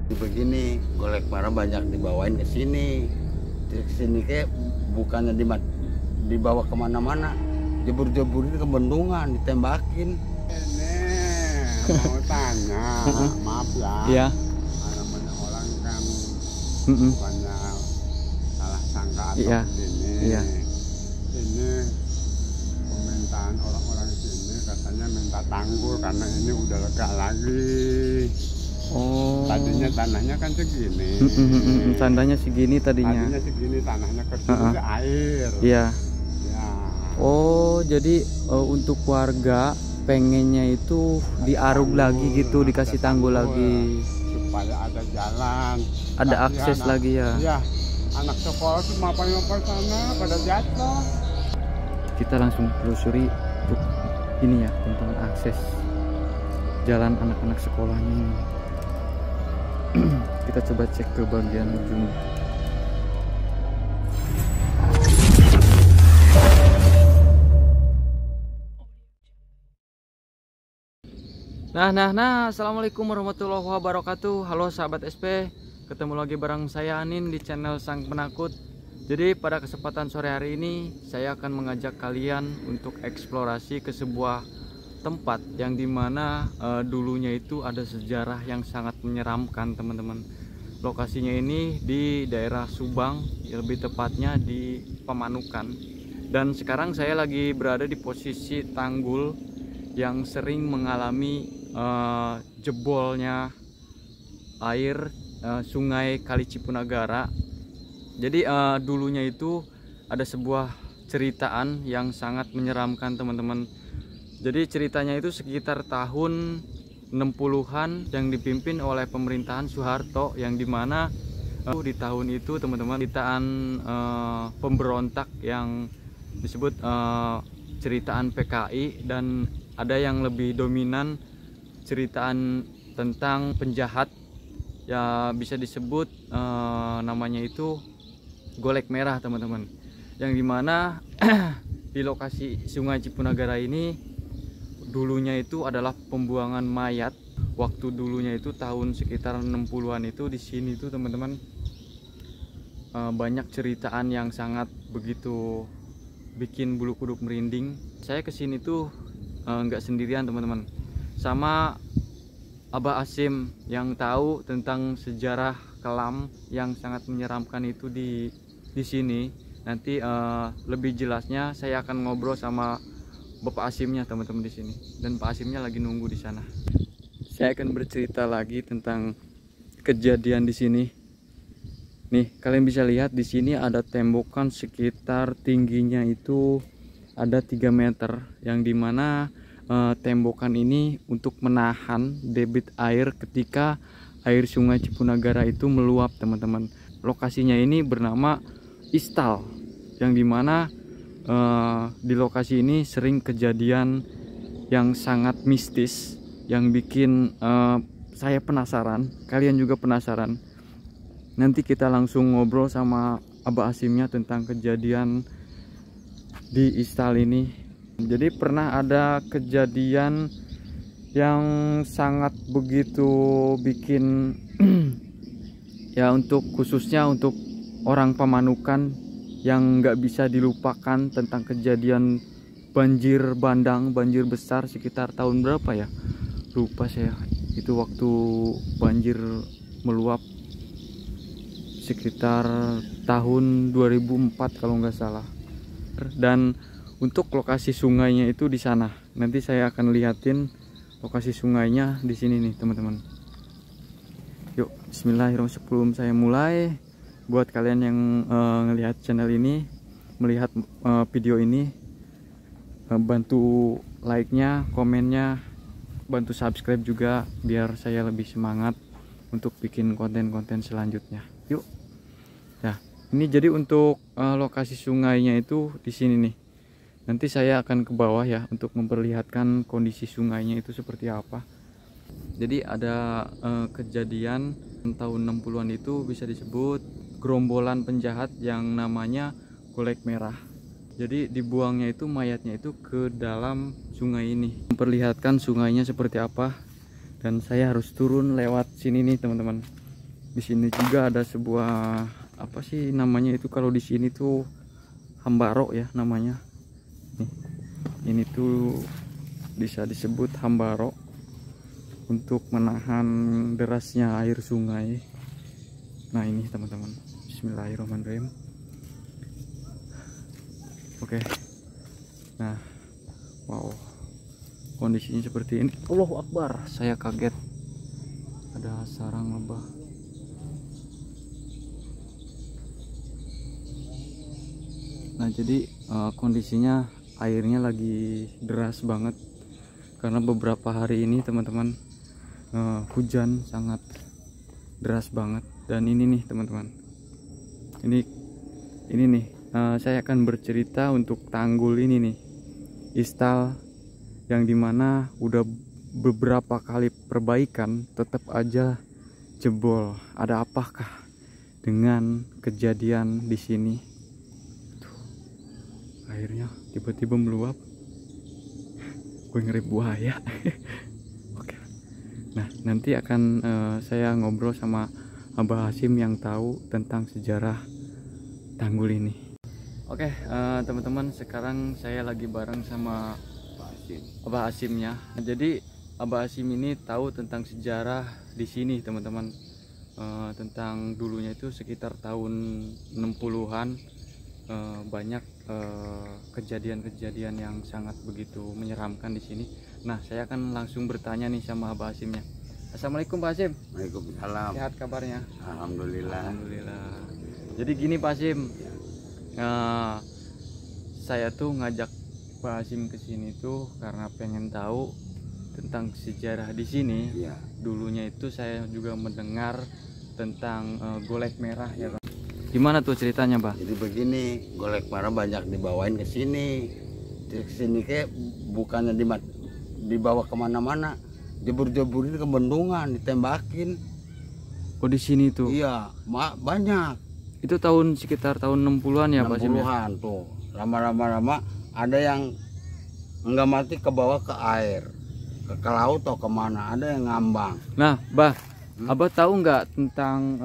Begini, golek merah banyak dibawain ke sini. Ke sini kayak bukannya dibawa kemana-mana, jebur-jeburin ke bendungan, ditembakin. Ini mau tanya, maaf ya. Iya. Namanya orang kan Mm-mm. banyak salah sangka atau Iya. begini. Iya. Ini pemerintahan orang-orang sini katanya minta tanggul karena ini udah lega lagi. Oh. Tadinya tanahnya kan segini. Tandanya segini tadinya. Tadinya segini tanahnya ke sini ke air. Iya. Ya. Oh, jadi untuk warga pengennya itu diaruk lagi gitu, dikasih tanggul lagi. Supaya ada jalan. Ada Kasihan akses lagi ya. Iya. Anak sekolah tuh mapan-mapan sana pada jatuh. Kita langsung telusuri untuk ini ya, tentang akses jalan anak-anak sekolahnya ini. Kita coba cek ke bagian ujung. Nah, assalamualaikum warahmatullahi wabarakatuh. Halo sahabat SP, ketemu lagi bareng saya Anin di channel Sang Penakut. Jadi pada kesempatan sore hari ini saya akan mengajak kalian untuk eksplorasi ke sebuah tempat yang dimana dulunya itu ada sejarah yang sangat menyeramkan, teman-teman. Lokasinya ini di daerah Subang, lebih tepatnya di Pamanukan. Dan sekarang saya lagi berada di posisi tanggul yang sering mengalami jebolnya air sungai Kali Cipunagara. Jadi dulunya itu ada sebuah ceritaan yang sangat menyeramkan, teman-teman. Jadi ceritanya itu sekitar tahun 60-an yang dipimpin oleh pemerintahan Soeharto, yang dimana di tahun itu, teman-teman, ceritaan pemberontak yang disebut ceritaan PKI, dan ada yang lebih dominan ceritaan tentang penjahat ya, bisa disebut namanya itu golek merah, teman-teman, yang dimana di lokasi Sungai Cipunagara ini dulunya itu adalah pembuangan mayat. Waktu dulunya itu tahun sekitar 60-an itu di sini tuh, teman-teman, banyak ceritaan yang sangat begitu bikin bulu kuduk merinding. Saya kesini tuh nggak sendirian, teman-teman, sama Abah Asim yang tahu tentang sejarah kelam yang sangat menyeramkan itu di sini. Nanti lebih jelasnya saya akan ngobrol sama Bapak Asimnya, teman-teman, di sini, dan Pak Asimnya lagi nunggu di sana. Saya akan bercerita lagi tentang kejadian di sini. Nih, kalian bisa lihat di sini ada tembokan sekitar tingginya itu ada 3 meter, yang dimana tembokan ini untuk menahan debit air ketika air Sungai Cipunagara itu meluap, teman-teman. Lokasinya ini bernama Istal, yang dimana di lokasi ini sering kejadian yang sangat mistis yang bikin saya penasaran, kalian juga penasaran. Nanti kita langsung ngobrol sama Abah Asimnya tentang kejadian di Istal ini. Jadi pernah ada kejadian yang sangat begitu bikin ya, untuk khususnya untuk orang Pamanukan yang nggak bisa dilupakan, tentang kejadian banjir bandang, banjir besar sekitar tahun berapa ya, lupa saya. Itu waktu banjir meluap sekitar tahun 2004 kalau nggak salah. Dan untuk lokasi sungainya itu di sana. Nanti saya akan lihatin lokasi sungainya di sini nih, teman-teman. Yuk, bismillahirrahmanirrahim. Sebelum saya mulai, buat kalian yang ngelihat channel ini, melihat video ini, bantu like-nya, komennya, bantu subscribe juga biar saya lebih semangat untuk bikin konten-konten selanjutnya. Yuk. Nah, ini jadi untuk lokasi sungainya itu di sini nih. Nanti saya akan ke bawah ya untuk memperlihatkan kondisi sungainya itu seperti apa. Jadi ada kejadian tahun 60-an itu bisa disebut gerombolan penjahat yang namanya golek merah. Jadi dibuangnya itu mayatnya itu ke dalam sungai ini. Memperlihatkan sungainya seperti apa, dan saya harus turun lewat sini nih, teman-teman. Di sini juga ada sebuah apa sih namanya itu, kalau di sini tuh hambaro ya namanya. Nih, ini tuh bisa disebut hambaro untuk menahan derasnya air sungai. Nah ini teman-teman, bismillahirrahmanirrahim. Oke. Nah, wow, kondisinya seperti ini. Allahu Akbar, saya kaget ada sarang lebah. Nah jadi kondisinya airnya lagi deras banget karena beberapa hari ini teman-teman hujan sangat deras banget. Dan ini nih teman-teman, ini nih saya akan bercerita untuk tanggul ini nih, istal, yang dimana udah beberapa kali perbaikan tetap aja jebol. Ada apakah dengan kejadian di sini? Airnya tiba-tiba meluap, gue ngeri buaya. Oke, nah nanti akan saya ngobrol sama Abah Hasim yang tahu tentang sejarah tanggul ini. Oke, teman-teman, sekarang saya lagi bareng sama Abah Hasimnya. Jadi Abah Hasim ini tahu tentang sejarah di sini teman-teman, tentang dulunya itu sekitar tahun 60-an. Banyak kejadian-kejadian yang sangat begitu menyeramkan di sini. Nah, saya akan langsung bertanya nih sama Abah Hasimnya. Assalamualaikum Pak Hasim. Waalaikumsalam. Sehat kabarnya? Alhamdulillah. Alhamdulillah. Jadi gini Pak Hasim, saya tuh ngajak Pak Hasim ke sini tuh karena pengen tahu tentang sejarah di sini. Iya. Dulunya itu saya juga mendengar tentang golek merah ya Pak. Gimana tuh ceritanya, Bah? Jadi begini, golek merah banyak dibawain ke sini. Ke sini kayak bukannya dibawa kemana-mana, jebur-jeburin ke bendungan, ditembakin. Oh, di sini tuh? Iya, banyak. Itu sekitar tahun 60-an ya, Pak? 60-an tuh. Lama-lama ada yang enggak mati ke bawah ke air, ke laut atau kemana, ada yang ngambang. Nah, Bah, Abah tahu nggak tentang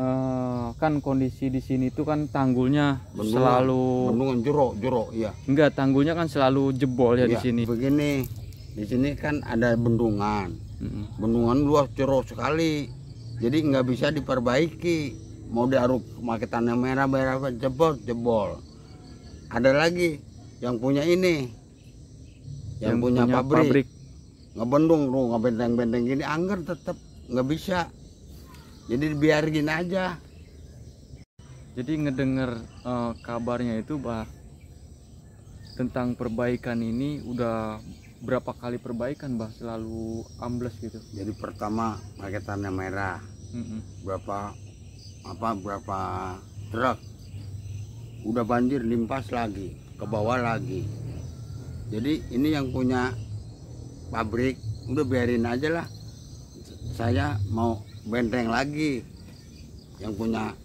kan kondisi di sini tuh kan tanggulnya bendungan jero, iya. Enggak, tanggulnya kan selalu jebol ya, di sini. Begini, di sini kan ada bendungan. Bendungan luas jero sekali. Jadi nggak bisa diperbaiki. Mau diaruk pakai tanah merah jebol. Ada lagi yang punya ini. Yang punya pabrik. Ngebendung tuh, ngebenteng-benteng gini, angker tetap nggak bisa. Jadi biarin aja. Jadi ngedenger kabarnya itu, Bah, tentang perbaikan ini udah berapa kali perbaikan, Bah, selalu ambles gitu. Jadi pertama pakai tanah merah. Berapa truk. Udah banjir, limpas lagi, ke bawah lagi. Jadi ini yang punya pabrik, udah biarin aja lah. Saya mau benteng lagi, yang punya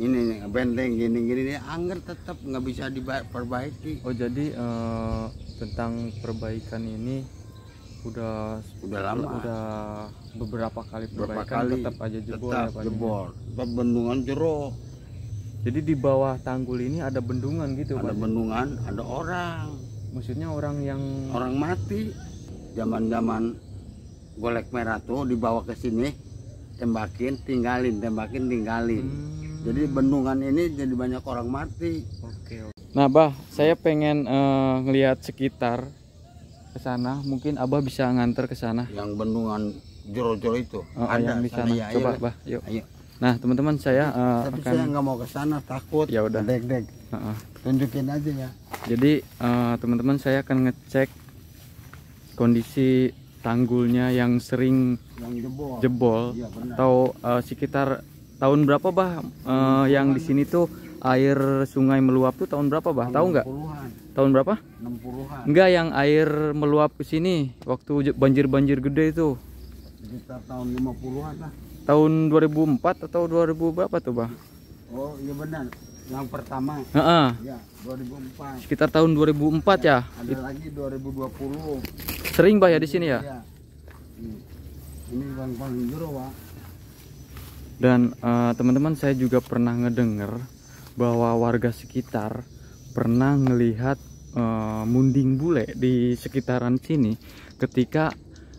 ini benteng gini angker tetap nggak bisa diperbaiki. Oh, jadi tentang perbaikan ini udah lama, udah beberapa kali perbaikan, tetap aja jebol, tetap ya Pak? Jebol, tetap bendungan jero. Jadi di bawah tanggul ini ada bendungan gitu, ada Pak? Bendungan, ada orang. Maksudnya orang mati. Zaman golek merah tuh dibawa ke sini, tembakin tinggalin. Jadi bendungan ini jadi banyak orang mati. Oke. Nah, Bah, saya pengen ngelihat sekitar ke sana. Mungkin Abah bisa nganter ke sana. Yang bendungan jero-jero itu. Ada yang di sana. Ya, coba, ayo, Bah, yuk. Ayo. Nah, teman-teman, saya tapi akan. saya nggak mau ke sana, takut. Ya udah. Deg-deg. Tunjukin aja ya. Jadi teman-teman, saya akan ngecek kondisi tanggulnya yang sering jebol. Iya, Atau sekitar tahun berapa, Bah, yang di sini tuh air sungai meluap tuh tahun berapa, Bah? Tahu nggak? Tahun berapa? 60-an. Enggak, yang air meluap ke sini waktu banjir gede itu. Sekitar tahun 50-an lah. Tahun 2004 atau 2000 berapa tuh, Bah? Oh, iya benar. Yang pertama. Ya, 2004. Sekitar tahun 2004 ya. Ada lagi 2020. Sering, Bah, ya di sini ya? Iya. Ini paling jero, Pak. Dan teman-teman, saya juga pernah ngedenger bahwa warga sekitar pernah melihat munding bule di sekitaran sini ketika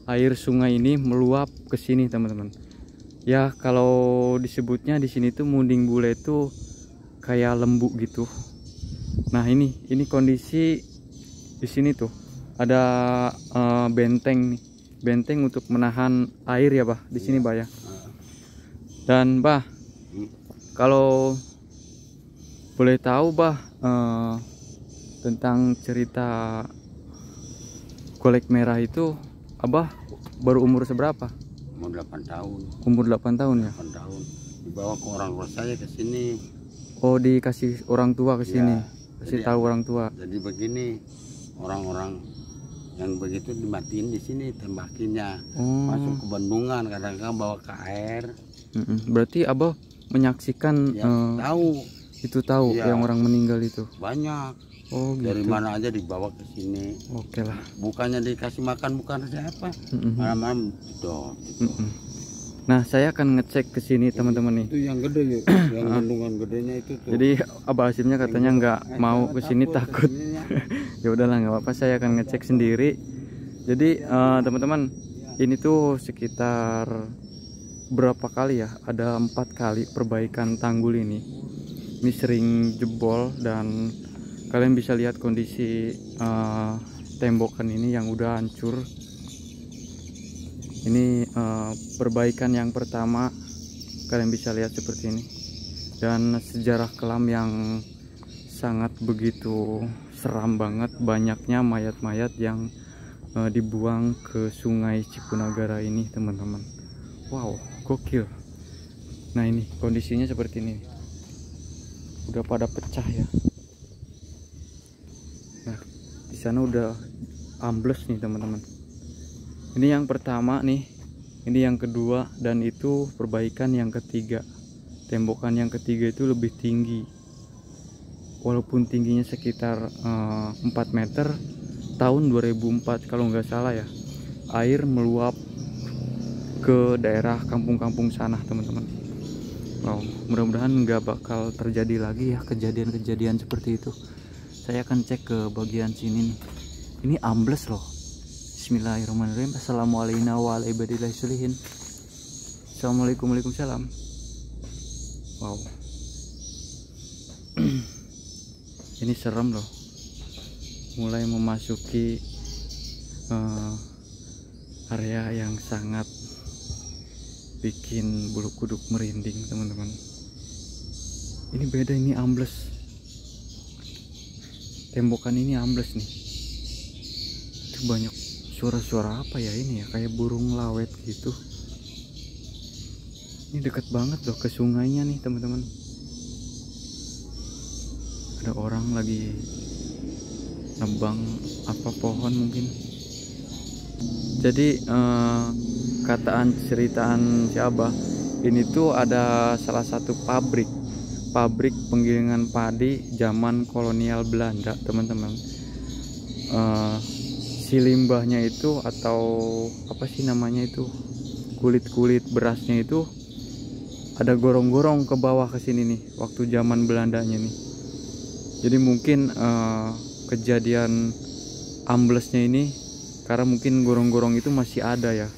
air sungai ini meluap ke sini, teman-teman. Ya, kalau disebutnya di sini tuh munding bule itu kayak lembu gitu. Nah, ini kondisi di sini tuh ada benteng nih, benteng untuk menahan air ya, Bah, di sini, Bah ya. Dan Bah, kalau boleh tahu, Bah, tentang cerita golek merah itu, Abah baru umur seberapa? Umur 8 tahun. Umur 8 tahun ya? 8 tahun. Dibawa ke orang tua saya ke sini. Oh, dikasih orang tua ke sini. Ya, Kasih tahu orang tua. Jadi begini, orang-orang yang begitu dimatiin di sini tembakinya. Masuk ke bendungan, kadang-kadang bawa ke air. Berarti Abah menyaksikan Ya, tahu. Itu tahu Ya, yang orang meninggal itu. banyak. Oh, gitu. Dari mana aja dibawa ke sini. Oke lah. Bukannya dikasih makan, bukan siapa. Malam-malam didot. Nah, saya akan ngecek ke sini, teman-teman nih. Itu yang gede ya, yang bendungan gedenya itu tuh. Jadi Abah Hasimnya katanya nggak mau ke sini, takut. Ya udahlah, nggak apa-apa, saya akan ngecek sendiri. Jadi teman-teman, ini tuh sekitar berapa kali ya? Ada 4 kali perbaikan tanggul ini. Ini sering jebol dan kalian bisa lihat kondisi tembokan ini yang udah hancur. Ini perbaikan yang pertama, kalian bisa lihat seperti ini. Dan sejarah kelam yang sangat begitu seram banget, banyaknya mayat-mayat yang dibuang ke sungai Cipunagara ini, teman-teman. Wow, gokil. Nah, ini kondisinya seperti ini, udah pada pecah ya. Nah, di sana udah ambles nih, teman-teman. Ini yang pertama nih, ini yang kedua, dan itu perbaikan yang ketiga. Tembokan yang ketiga itu lebih tinggi, walaupun tingginya sekitar 4 meter. Tahun 2004 kalau nggak salah ya, air meluap ke daerah kampung-kampung sana, teman-teman. Wow, mudah-mudahan nggak bakal terjadi lagi ya kejadian-kejadian seperti itu. Saya akan cek ke bagian sini nih. Ini ambles loh. Bismillahirrahmanirrahim. Assalamualaikum warahmatullahi wabarakatuh. Assalamualaikum, waalaikumsalam. Wow. Ini serem loh. Mulai memasuki area yang sangat bikin bulu kuduk merinding, teman-teman. Ini beda, ini ambles. Tembokan ini ambles nih. Itu banyak suara-suara apa ya ini ya, kayak burung lawet gitu. Ini dekat banget loh ke sungainya nih, teman-teman. Ada orang lagi nebang apa pohon mungkin. Jadi kataan ceritaan si Abah ini tuh ada salah satu pabrik penggilingan padi zaman kolonial Belanda, teman-teman. Si limbahnya itu, atau apa sih namanya itu, kulit-kulit berasnya itu ada gorong-gorong ke bawah ke sini nih waktu zaman Belandanya nih. Jadi mungkin kejadian amblesnya ini karena mungkin gorong-gorong itu masih ada ya.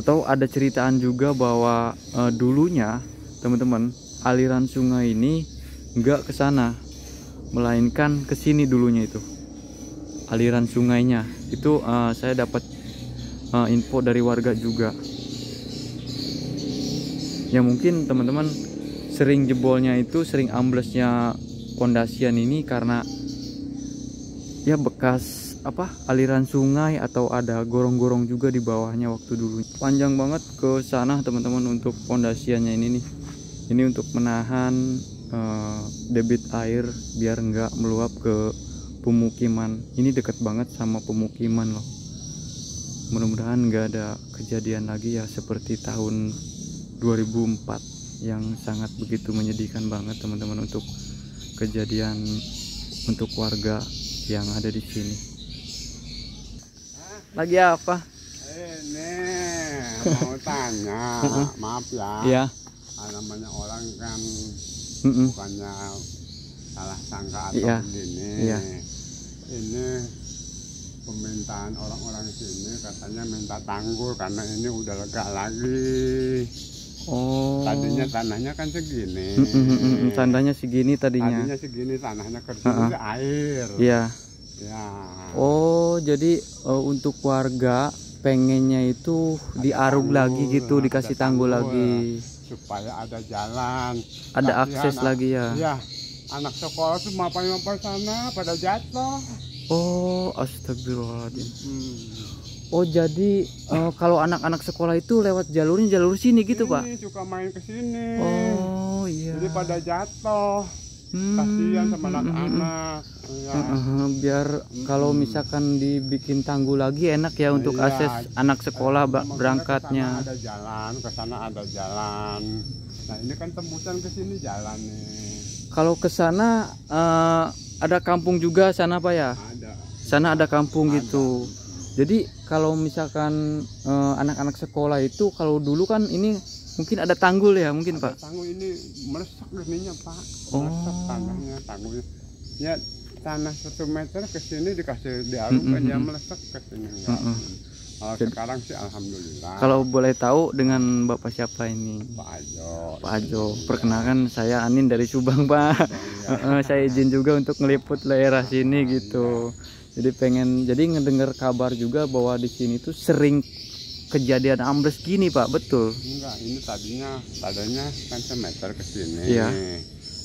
Atau ada ceritaan juga bahwa dulunya, teman-teman, aliran sungai ini nggak ke sana, melainkan ke sini dulunya itu. Aliran sungainya itu saya dapat info dari warga juga. Ya mungkin teman-teman sering jebolnya itu, sering amblesnya pondasian ini karena ya bekas apa, aliran sungai atau ada gorong-gorong juga di bawahnya waktu dulu. Panjang banget ke sana, teman-teman, untuk pondasiannya ini nih. Ini untuk menahan debit air biar nggak meluap ke pemukiman. Ini dekat banget sama pemukiman loh. Mudah-mudahan nggak ada kejadian lagi ya seperti tahun 2004 yang sangat begitu menyedihkan banget, teman-teman, untuk kejadian untuk warga yang ada di sini. Lagi apa? Ini mau tanya, maaf ya. Iya. namanya orang kan Mm-mm. bukannya salah sangka atau Iya. begini. Iya. Ini permintaan orang-orang sini katanya minta tanggul karena ini udah lega lagi. Oh. Tadinya tanahnya kan segini. Tandanya segini tadinya. Tadinya segini tanahnya kerjanya air. Iya. Ya. Oh, jadi untuk warga pengennya itu diaruk tanggul, lagi gitu, dikasih ada tanggul tanggul, lagi. supaya ada jalan, Ada kasihan akses lagi ya. Iya, anak sekolah tuh mapai-mapai sana pada jatuh. Oh, astagfirullahaladzim. Hmm. Oh, jadi kalau anak-anak sekolah itu lewat jalurnya jalur sini gitu, Pak? Ini suka main ke sini. Oh, iya. Jadi pada jatuh. Kasihan sama anak-anak. Ya. Biar kalau misalkan dibikin tanggul lagi enak ya untuk Iya. akses anak sekolah Maksudnya berangkatnya. Kesana ada jalan, ke sana ada jalan. Nah ini kan tembusan ke sini jalan nih. Kalau ke sana ada kampung juga sana, Pak ya? Ada. Sana ada kampung Ada. gitu. Jadi kalau misalkan anak-anak sekolah itu kalau dulu kan ini mungkin ada tanggul ya mungkin, Pak? Tanggul ini melesak ininya, Pak. Oh. Melesak tanahnya, tanggulnya. Ya tanah 1 meter ke sini dikasih diaruk kan ya melesak ke sini. Kalau sekarang sih alhamdulillah. Kalau boleh tahu dengan Bapak siapa ini? Pak Ajo. Pak Ajo. Perkenalkan saya Anin dari Subang, Pak. Saya izin juga untuk ngeliput daerah sini gitu. Jadi ngedengar kabar juga bahwa di sini tuh sering kejadian ambles gini, Pak. Betul? Enggak, ini tadinya kan 1 meter ke sini. Iya.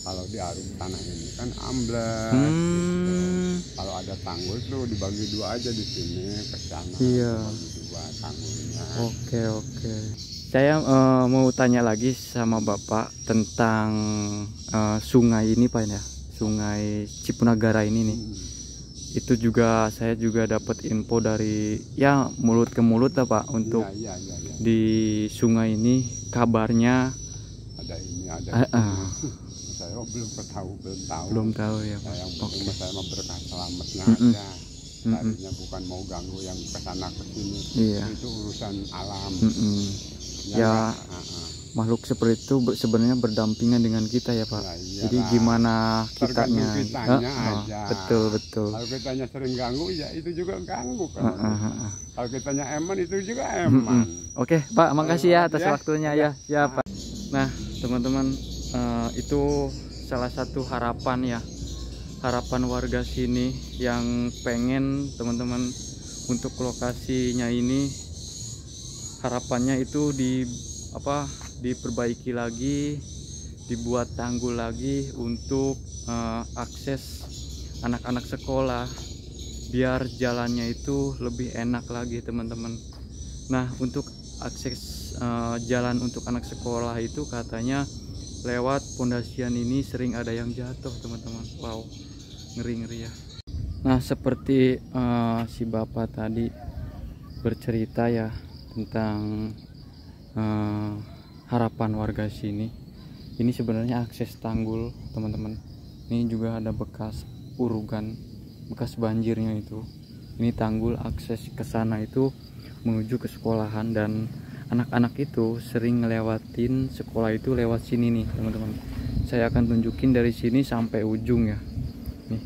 Kalau diaruk tanah ini kan ambles. Kalau ada tanggul tuh dibagi 2 aja di sini ke sana. Iya. Dibagi 2 tanggulnya. Oke. Saya mau tanya lagi sama Bapak tentang sungai ini, Pak ya. Sungai Cipunagara ini nih. Itu juga saya juga dapat info dari ya mulut ke mulut lah, Pak, untuk Iya. di sungai ini kabarnya Ada ini, ada saya belum tahu ya, Pak. yang penting saya mah berkah selamatnya aja. Tadinya bukan mau ganggu yang kesana kesini. Iya. Itu urusan alam. Ya, makhluk seperti itu sebenarnya berdampingan dengan kita ya, Pak. Ya, iyalah. Jadi gimana kitanya? Tergantung kitanya aja. Betul. Kalau kitanya sering ganggu ya itu juga ganggu kan. Kalau kitanya eman itu juga eman. Oke, Pak, makasih ya atas waktunya ya. Ya, Pak. Nah, teman-teman, itu salah satu harapan ya. Harapan warga sini yang pengen teman-teman untuk lokasinya ini, harapannya itu diperbaiki lagi, dibuat tanggul lagi untuk akses anak-anak sekolah, biar jalannya itu lebih enak lagi, teman-teman. Nah, untuk akses jalan untuk anak sekolah itu katanya lewat pondasian ini sering ada yang jatuh, teman-teman. Wow, ngeri ya. Nah, seperti si Bapak tadi bercerita ya tentang harapan warga sini. Ini sebenarnya akses tanggul, teman-teman. Ini juga ada bekas urugan, bekas banjirnya itu. Ini tanggul akses ke sana itu menuju ke sekolahan, dan anak-anak itu sering ngelewatin sekolah itu lewat sini nih, teman-teman. Saya akan tunjukin dari sini sampai ujung ya. Nih.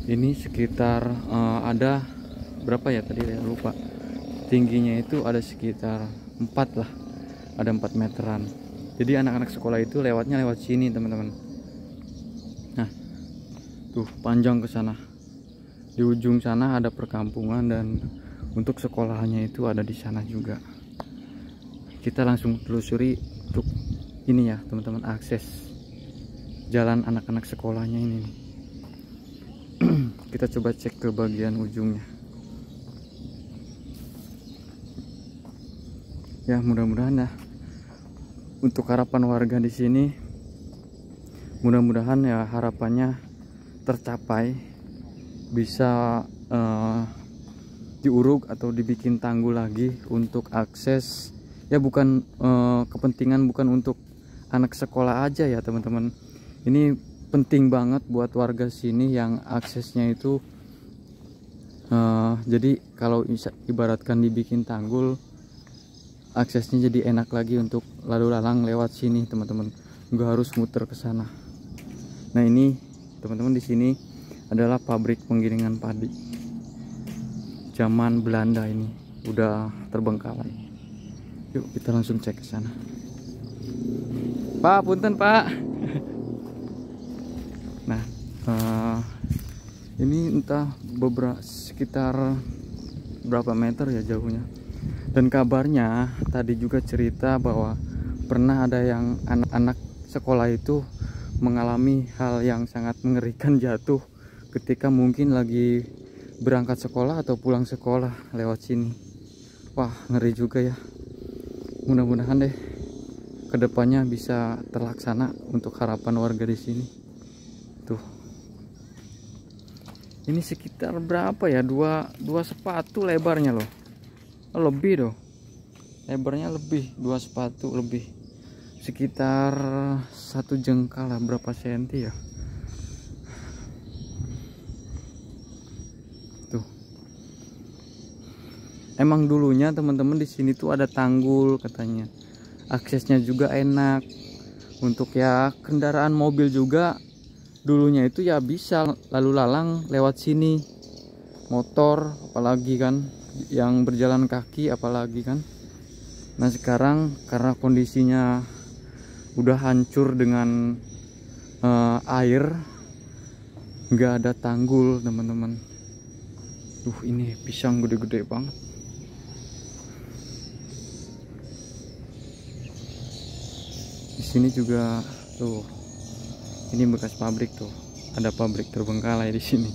Ini sekitar ada berapa ya tadi saya lupa. Tingginya itu ada sekitar 4 lah. Ada 4 meteran. Jadi anak-anak sekolah itu lewatnya lewat sini, teman-teman. Nah, tuh panjang ke sana. Di ujung sana ada perkampungan, dan untuk sekolahannya itu ada di sana juga. Kita langsung telusuri untuk ini ya, teman-teman, akses jalan anak-anak sekolahnya ini nih. Kita coba cek ke bagian ujungnya. Ya, mudah-mudahan ya untuk harapan warga di sini, mudah-mudahan ya harapannya tercapai, bisa diuruk atau dibikin tanggul lagi untuk akses ya. Bukan kepentingan bukan untuk anak sekolah aja ya, teman-teman. Ini penting banget buat warga sini yang aksesnya itu jadi kalau ibaratkan dibikin tanggul, aksesnya jadi enak lagi untuk lalu lalang lewat sini teman-teman, nggak harus muter ke sana. Nah ini teman-teman, di sini adalah pabrik penggilingan padi zaman Belanda, ini udah terbengkalai. Yuk kita langsung cek ke sana. Pak, punten Pak. Nah ini entah sekitar berapa meter ya jauhnya. Dan kabarnya tadi juga cerita bahwa pernah ada yang anak-anak sekolah itu mengalami hal yang sangat mengerikan, jatuh ketika mungkin lagi berangkat sekolah atau pulang sekolah lewat sini. Wah, ngeri juga ya. Mudah-mudahan deh kedepannya bisa terlaksana untuk harapan warga di sini. Tuh, ini sekitar berapa ya, dua sepatu lebarnya loh, lebih loh lebarnya, lebih 2 sepatu lebih, sekitar 1 jengkal lah, berapa senti ya. Tuh, emang dulunya teman-teman di sini tuh ada tanggul katanya, aksesnya juga enak untuk ya kendaraan mobil juga. Dulunya itu ya bisa lalu lalang lewat sini, motor apalagi kan, yang berjalan kaki apalagi kan. Nah sekarang karena kondisinya udah hancur dengan air, nggak ada tanggul teman-teman. Ini pisang gede-gede banget. Di sini juga tuh, ini bekas pabrik tuh, ada pabrik terbengkalai di sini.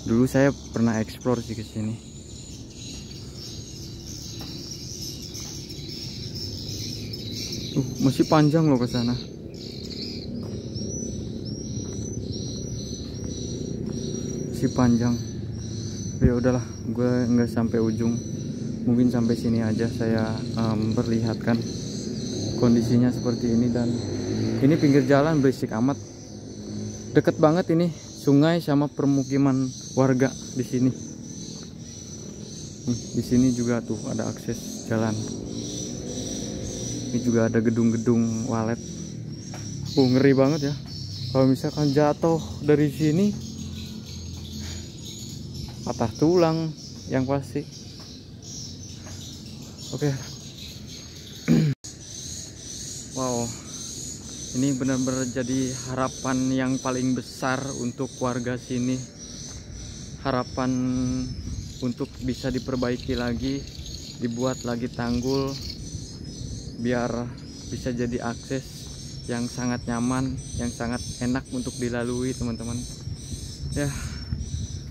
Dulu saya pernah eksplor sih ke sini. Masih panjang loh ke sana. Masih panjang. Ya udahlah, gue nggak sampai ujung. Mungkin sampai sini aja saya memperlihatkan kondisinya seperti ini. Dan ini pinggir jalan berisik amat. Deket banget ini sungai sama permukiman warga di sini. Di sini juga tuh ada akses jalan. Ini juga ada gedung-gedung walet. Ngeri banget ya. Kalau misalkan jatuh dari sini, patah tulang yang pasti. Oke. Wow. Ini benar-benar jadi harapan yang paling besar untuk warga sini. Harapan untuk bisa diperbaiki lagi, dibuat lagi tanggul, biar bisa jadi akses yang sangat nyaman, yang sangat enak untuk dilalui teman-teman. Ya,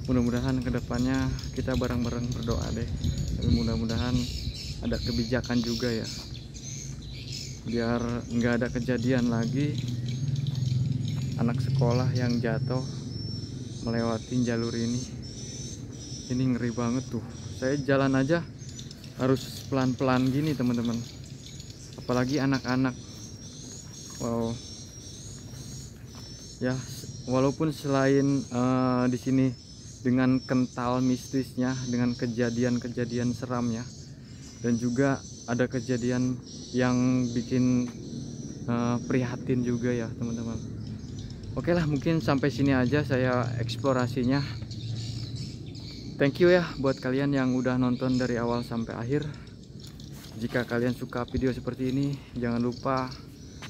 mudah-mudahan kedepannya kita bareng-bareng berdoa deh. Dan mudah-mudahan ada kebijakan juga ya, biar nggak ada kejadian lagi anak sekolah yang jatuh melewati jalur ini. Ini ngeri banget tuh. Saya jalan aja harus pelan-pelan gini teman-teman, apalagi anak-anak. Wow. Ya, walaupun selain di sini dengan kental mistisnya, dengan kejadian-kejadian seramnya, dan juga ada kejadian yang bikin prihatin juga ya teman-teman. Oke lah, mungkin sampai sini aja saya eksplorasinya. Thank you ya buat kalian yang udah nonton dari awal sampai akhir. Jika kalian suka video seperti ini, jangan lupa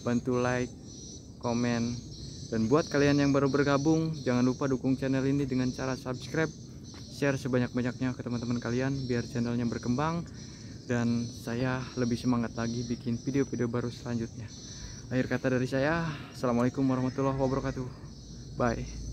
bantu like, komen, dan buat kalian yang baru bergabung, jangan lupa dukung channel ini dengan cara subscribe, share sebanyak-banyaknya ke teman-teman kalian biar channelnya berkembang dan saya lebih semangat lagi bikin video-video baru selanjutnya. Akhir kata dari saya, assalamualaikum warahmatullahi wabarakatuh. Bye.